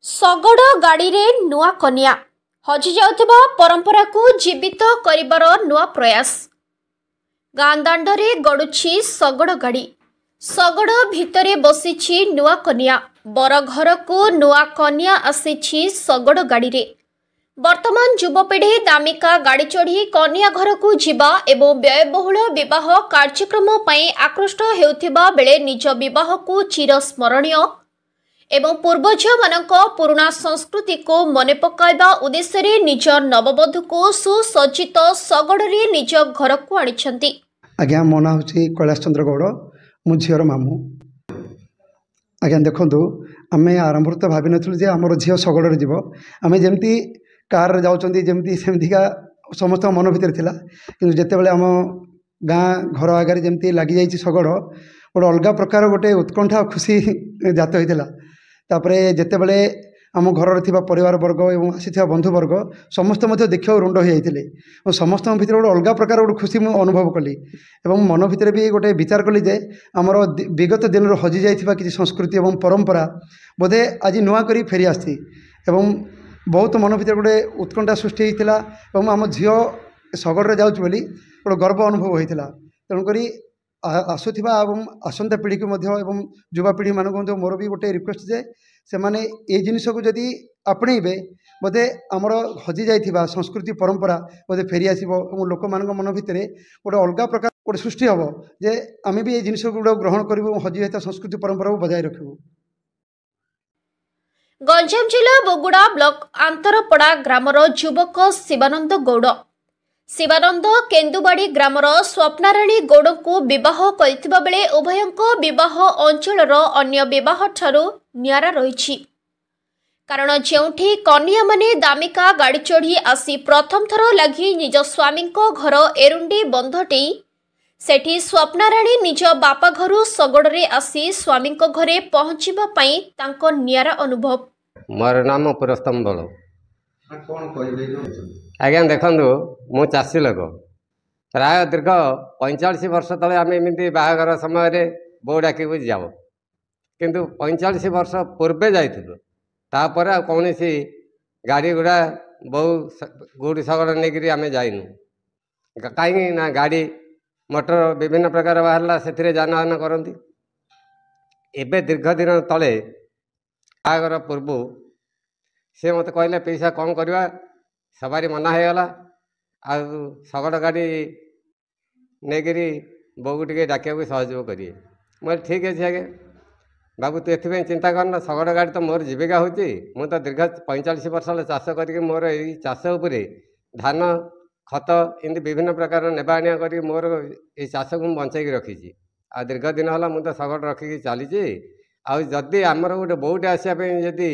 ଶଗଡ଼ ଗାଡ଼ିରେ ନୂଆ କନ୍ୟା ହଜି ଯାଉଥିବା ପରମ୍ପରାକୁ ଜୀବିତ କରିବାର ନୂଆ ପ୍ରୟାସ। ଗାଁ ଦାଣ୍ଡରେ ଗଡ଼ୁଛି ଶଗଡ଼ ଗାଡ଼ି। ଶଗଡ଼ ଭିତରେ ବସିଛି ନୂଆ କନ୍ୟା। ବର ଘରକୁ ନୂଆ କନ୍ୟା ଆସିଛି ଶଗଡ଼ ଗାଡ଼ିରେ। ବର୍ତ୍ତମାନ ଯୁବପିଢ଼ି ଦାମିକା ଗାଡ଼ି ଚଢ଼ି କନ୍ୟା ଘରକୁ ଯିବା ଏବଂ ବ୍ୟୟବହୁଳ ବିବାହ କାର୍ଯ୍ୟକ୍ରମ ପାଇଁ ଆକୃଷ୍ଟ ହେଉଥିବା ବେଳେ ନିଜ ବିବାହକୁ ଚିରସ୍ମରଣୀୟ ଏବଂ ପୂର୍ବଜମାନଙ୍କ ପୁରୁଣା ସଂସ୍କୃତିକୁ ମନେ ପକାଇବା ଉଦ୍ଦେଶ୍ୟରେ ନିଜ ନବବଧୂକୁ ସୁସଜ୍ଜିତ ଶଗଡ଼ରେ ନିଜ ଘରକୁ ଆଣିଛନ୍ତି। आज्ञा मो ना हूँ कैलाश चंद्र गौड़ मु झीर मामू। आज्ञा देखु आम आरंभ तो भाव नी आमर झील शगड़े जीव आम जमी कार जामती सेमतीका समस्त मन भर कि जिते आम गाँ घर आगे जमी लगी जा शगड़ गोटे अलग प्रकार गोटे उत्कंठा खुशी जात होता। तापर जितेबले आम घर परिवार वर्ग और आसी बंधुवर्ग समस्त देखा रुंड हो जाते और समस्त भर गोटे अलग प्रकार गोटे खुशी मुझे अनुभव कली और मन भर भी गोटे विचार कली जे आमर विगत दिन हजि जाइथिबा किसी संस्कृति और परंपरा बोधे आज नुआ करी फेरी आसी एवं बहुत मन भर गोटे उत्कंठा सृष्टि होता और आम झील शगड़े जाऊँ बोली गोटे गर्व अनुभव होता। तेणुक आसुवा आसंता पीढ़ी को युवापीढ़ी मानक मोर भी गोटे रिक्वेस्ट जे से माने ये जिनिस को जदि आपणेबे बोधे आमर हजि जाइथिबा संस्कृति परंपरा बोधे फेरी आसीबो और लोक मानक मन भितर गोटे अलग प्रकार गोटे सृष्टि हम जे आम भी ये जिनिस गुड़ा ग्रहण करूँ हजि जाइता संस्कृति परंपरा को बजाय रखू। गंजाम जिला बोगुड़ा ब्लॉक आंतरपड़ा ग्रामर युवक शिवानंद गौड़ शिवानंद केन्दुबाड़ी ग्रामर स्वप्नाराणी गौड़ को विवाह करथिबा बेले उभयंक विवाह अंचलर अन्य विवाह ठारू न्यारा रही। कारण जेउठी कन्या माने दामिका गाड़ी चढ़ी आसी प्रथम थर लगी निज स्वामी घर एरुंडी बंधटे सेठी स्वप्नाराणी निज बापा घरू शगड़े आसी स्वामी घरे पहुंचीबा पई तांको न्यारा अनुभव। मोर नाम पुरस्तम बल। आज्ञा देखु मु चाषी लोक प्राय दीर्घ 45 वर्ष तले आम एमती बाहागर समय बो डाक जाओ किंतु 45 वर्ष पूर्वे जाइलु तापर कौन गाड़ी गुड़ा बहु गुड़ी शगड़ नहीं आम जाइनु कहीं ना गाड़ी मोटर विभिन्न प्रकार बाहर से जानवाहन करती। एवं दीर्घ दिन तले बाहागर पूर्व सी मत कहले पैसा कौन करवा सवारी मना होगला आ शगड़ गाड़ी नहीं बोगू टे डाक सहयोग करिए। मैं ठीक अच्छे आगे बाबू तू एथि चिंता करना शगड़ गाड़ी तो मोर जीविका होती मु तो दीर्घ 45 वर्ष चाष करके मोर यही चाष उपरे धान खत एमती विभिन्न प्रकार नेबा आनिया कर मोर ये चाष को बंचाई रखी आ दीर्घ दिन है मुझे शगड़ रखिकी चली आदि आमर गोटे बोटे आसापी जदि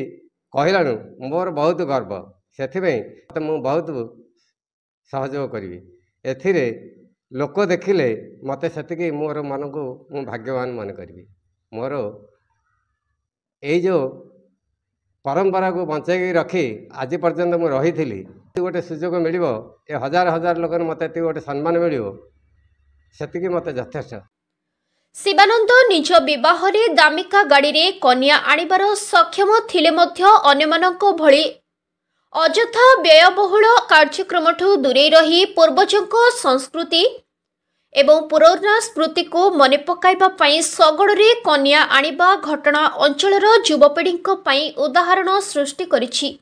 कहलाणु मोर बहुत गर्व से मु बहुत सहयोग करी एथिरे लोक देखिले मत से मोर मन को मु भाग्यवान मन करी मोर ये जो परंपरा को बचाई रखी आज पर्यंत मु रही थी गोटे सुजोग मिल हजार हजार लोक मत गोटे सम्मान मिल से मत यथेष्ट। शिवानंद निज विवाहरे दामिका गाड़ी रे कन्या आनिबार सक्षम थिले मध्य अन्यमानंको भଳି अजथा व्ययबहुल कार्यक्रमठू दूरे रही पूर्वजों संस्कृति एवं पुराना स्मृति को मने पकाइबा पई शगड़े कन्या आनिबा घटना अंचलर युवपीढ़ी उदाहरण सृष्टि करिछि।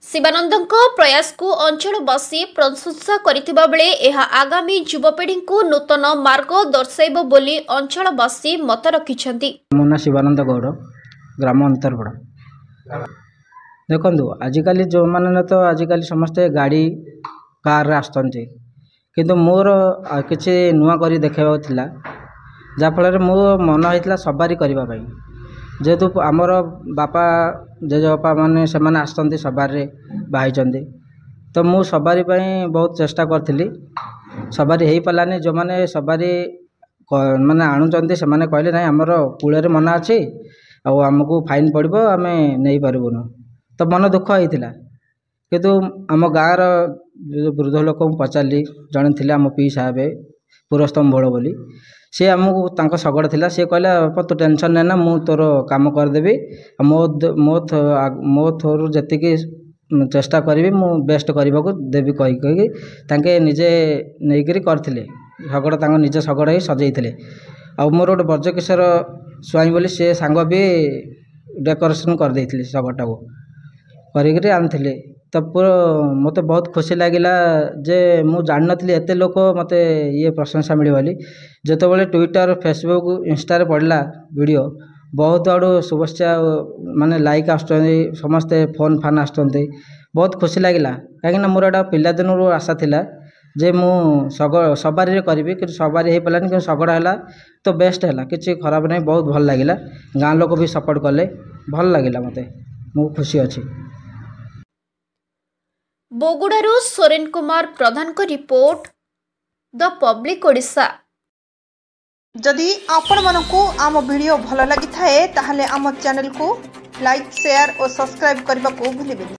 शिवानंदको प्रयास को अंचलवासी प्रशंसा करथिबा बेले एहा आगामी युवपीढ़ी को नूतन मार्ग दर्शाइबो बोली अंचलवासी मत रखिछन्ति। मोना शिवानंद गौड़ ग्राम अंतरपड़ा। देखो आजिकल जो मैंने तो आजिकल समस्ते गाड़ी कार आसती किंतु मोर किसी नुआ करी देखा जहाँफल मो मन होता सवारी करने जेहेतु आमर बापा जेजेबापा मैंने से आसती सवारी बाहर तो मु सवारी बहुत चेष्टा करी सवारी हो पारानी जो मैंने सवारी मैंने आणुंट से कहले ना आमर कूल मना अच्छी आमको फाइन पड़ो आम नहीं पार्बून तो मन दुख होता किंतु आम गाँव जो वृद्ध लोक पचारि जड़े थे आम पी साहेब पुरस्तम भोल बोली सी आमको तांको शगड़ थिला सी कहला बापा तू टेंशन नेना मु तोर काम करदेवी मो मो थोर जतिकी चेष्टा करी मु बेस्ट करने को देवी कही तांके निजे नहींकरी करथिले शगड़ तांको निज शगड़ ही सजेइथिले आ मोर गोटे ब्रजकिशोर स्वाई बोली सी सांग भी डेकोरेशन कर देइथिले शगड़टा को करी आनथिले तो पूरा मत बहुत खुशी लगिला जे मु जान नथली एते लोक मते ये प्रशंसा मिली बोली जेतेबेले ट्विटर फेसबुक इंस्टा रे पड़ला वीडियो बहुत आड़ू शुभेच्छा माने लाइक आसुचंदी समस्ते फोन फान आसुचंदी बहुत खुशी लगिला कहीं मोर एटा पिला दिन आशा थिला जे मु सवारी करी कि सवारी हो पारानी कि शगड़ है तो बेस्ट है कि खराब नहीं बहुत भल लगिला गाँ लोक भी सपोर्ट कले भल लगिला मते मु खुशी अच्छी। बोगुड़ारू सोरेन कुमार प्रधान को रिपोर्ट द पब्लिक ओडिशा। जदि आपण मानकु आम वीडियो भल लगी थाए ताहले आम चैनल को लाइक शेयर और सब्सक्राइब करने को भूलिबेनि।